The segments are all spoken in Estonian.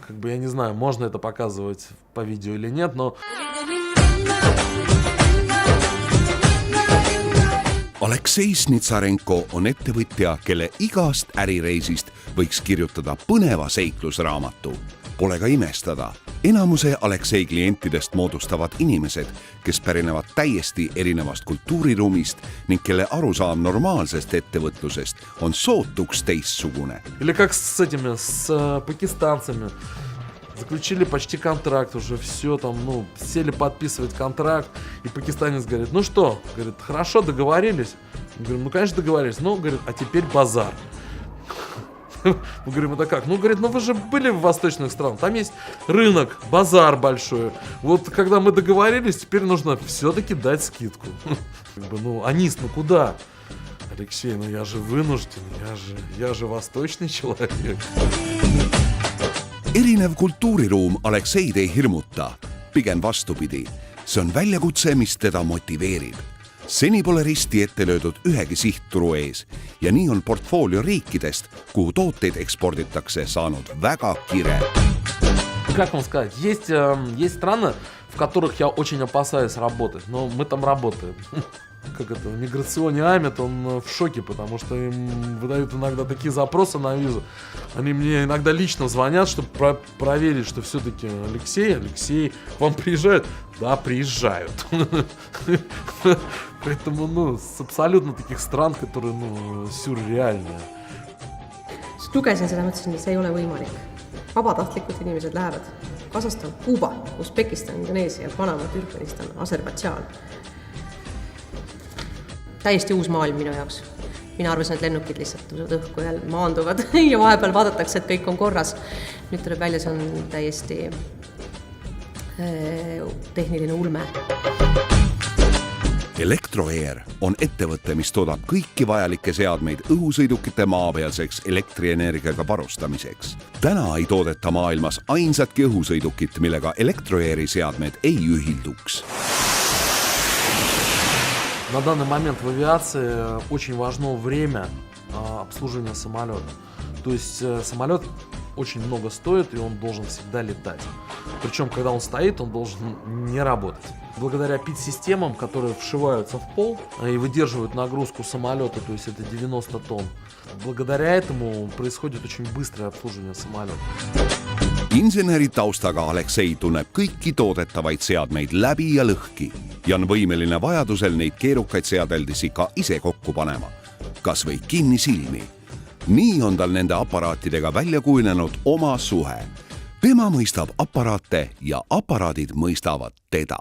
как бы я не знаю, можно это показывать по видео или нет, но... Aleksei Snitsarenko on ettevõtja, kelle igast ärireisist võiks kirjutada põneva seiklusraamatu. Pole ka imestada. Enamuse Aleksei klientidest moodustavad inimesed, kes pärinevad täiesti erinevast kultuuriruumist ning kelle arusaam normaalsest ettevõtlusest on sootuks teistsugune. Или как с этими, с пакистанцами. Заключили почти контракт уже, все там, ну, сели подписывать контракт, и пакистанец говорит, ну что, говорит, хорошо, договорились? Мы говорим, ну, конечно, договорились, ну, говорит, а теперь базар. Мы говорим, это как? Ну, говорит, ну вы же были в восточных странах, там есть рынок, базар большой. Вот когда мы договорились, теперь нужно все-таки дать скидку. Как бы, ну, Анис, ну куда? Алексей, ну я же вынужден, я же восточный человек. Erinev kultuuriruum Alekseid ei hirmuta, pigem vastupidi. See on väljakutse, mis teda motiveerib. Seni pole risti ette löödud ühegi sihtturu ees ja nii on portfoolio riikidest, kuhu tooteid eksporditakse, saanud väga kire. Как вам сказать, есть страны, в которых я очень опасаюсь работать, но мы там работаем. Как это, миграционный Амит, он в шоке, потому что им выдают иногда такие запросы на визу. Они мне иногда лично звонят, чтобы проверить, что все-таки Алексей, к вам приезжают? Да, приезжают. Поэтому, ну, с абсолютно таких стран, которые, ну, сюрреальные. Lugesin seda, mõtlesin, et see ei ole võimalik. Vabatahtlikud inimesed lähevad Kasahstan, Kuuba, Usbekistan, Indoneesia, Panama, Türkmenistan, Aserbaidžaan. Täiesti uus maailm minu jaoks. Mina arvasin, et lennukid lihtsalt õhku ja maanduvad ja vahepeal vaadatakse, et kõik on korras. Nüüd tuleb välja, see on täiesti tehniline ulme. Elektroair on ettevõte, mis toodab kõiki vajalikke seadmeid õhusõidukite maapealseks elektrienergiaga varustamiseks. Täna ei toodeta maailmas ainsatki õhusõidukit, millega Elektroairi seadmed ei ühilduks. На данный момент в авиации очень важно время обслуживания самолета. То есть самолет очень много стоит, и он должен всегда летать. Причем, когда он стоит, он должен не работать. Благодаря ПИТ-системам, которые вшиваются в пол и выдерживают нагрузку самолета, то есть это 90 тонн, благодаря этому происходит очень быстрое обслуживание самолета. Inseneri taustaga Aleksei tunneb kõiki toodetavaid seadmeid läbi ja lõhki ja on võimeline vajadusel neid keerukaid seadeldisi ka ise kokku panema, kas või kinni silmi. Nii on tal nende aparaatidega välja kujunenud oma suhe. Tema mõistab aparaate ja aparaadid mõistavad teda.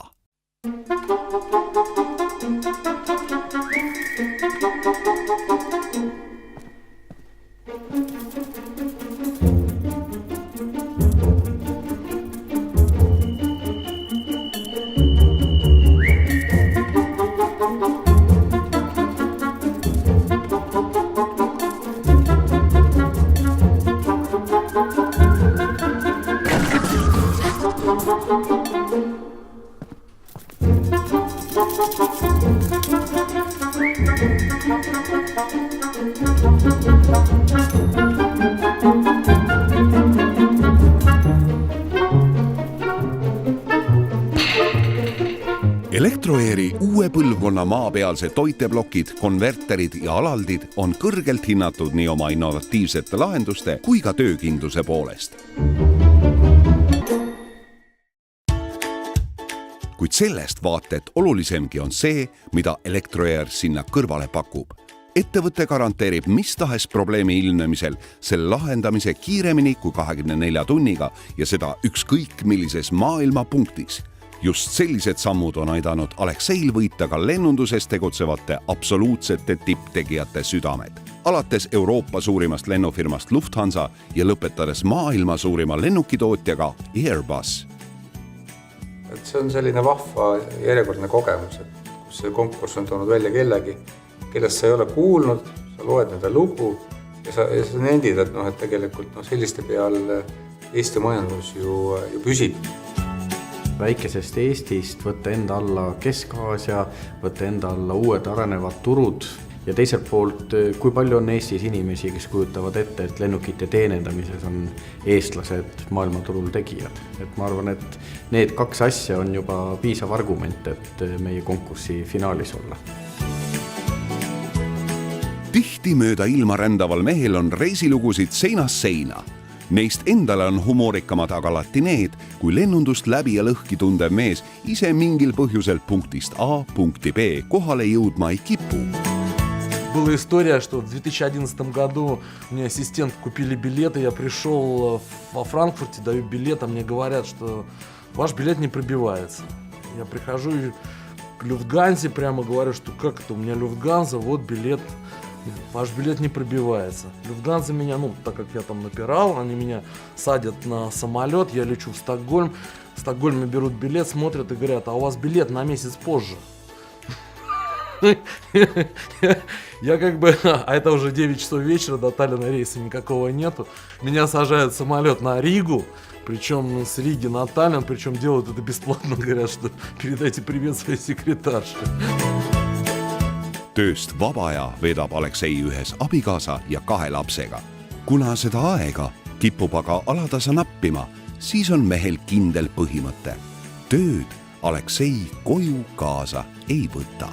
Elektroairi uue põlvkonna maapealse toiteblokid, konverterid ja alaldid on kõrgelt hinnatud nii oma innovatiivsete lahenduste kui ka töökindluse poolest. Kuid sellest vaatet olulisemgi on see, mida Elektroair sinna kõrvale pakub. Ettevõte garanteerib mis tahes probleemi ilmnemisel selle lahendamise kiiremini kui 24 tunniga ja seda ükskõik millises maailma punktis. Just sellised sammud on aidanud Alekseil võita ka lennunduses tegutsevate absoluutsete tipptegijate südamed. Alates Euroopa suurimast lennufirmast Lufthansa ja lõpetades maailma suurima lennukitootjaga Airbus. Et see on selline vahva järjekordne kogemus, et kus see konkurss on toonud välja kellegi, kellest sa ei ole kuulnud, sa loed nende lugu ja sa nendid, et, et tegelikult selliste peal Eesti majandus ju püsib. Väikesest Eestist võtta enda alla Kesk-Aasia, võtta enda alla uued arenevad turud ja teiselt poolt, kui palju on Eestis inimesi, kes kujutavad ette, et lennukite teenendamises on eestlased maailmaturul tegijad. Et ma arvan, et need 2 asja on juba piisav argument, et meie konkursi finaalis olla. Tihti mööda ilma rändaval mehel on reisilugusid seinast seina. Neist endale on humoorikamad aga alati need, kui lennundust läbi ja lõhki tundev mees ise mingil põhjusel punktist A punkti B kohale jõudma ei kipu. Была история, что в 2011 году мне ассистент купили билеты, я пришел во Франкфурте, даю билет, а мне говорят, что ваш билет не пробивается. Я прихожу к Люфтганзе, прямо говорю, что как это, у меня Люфтганза, вот билет, ваш билет не пробивается. Люфтганза меня, так как я там напирал, они меня садят на самолет, я лечу в Стокгольм. В Стокгольме берут билет, смотрят и говорят, а у вас билет на месяц позже. Я а это уже 9 часов вечера, до Таллина рейса никакого нету. Меня сажают в самолет на Ригу, причем с Риги на Таллин, причем делают это бесплатно, говорят, что передайте привет своей секретарше. Tööst vaba aja veedab Aleksei ühes abikaasa ja 2 lapsega. Kuna seda aega kipub aga alatasa nappima, siis on mehel kindel põhimõte. Tööd Aleksei koju kaasa ei võta.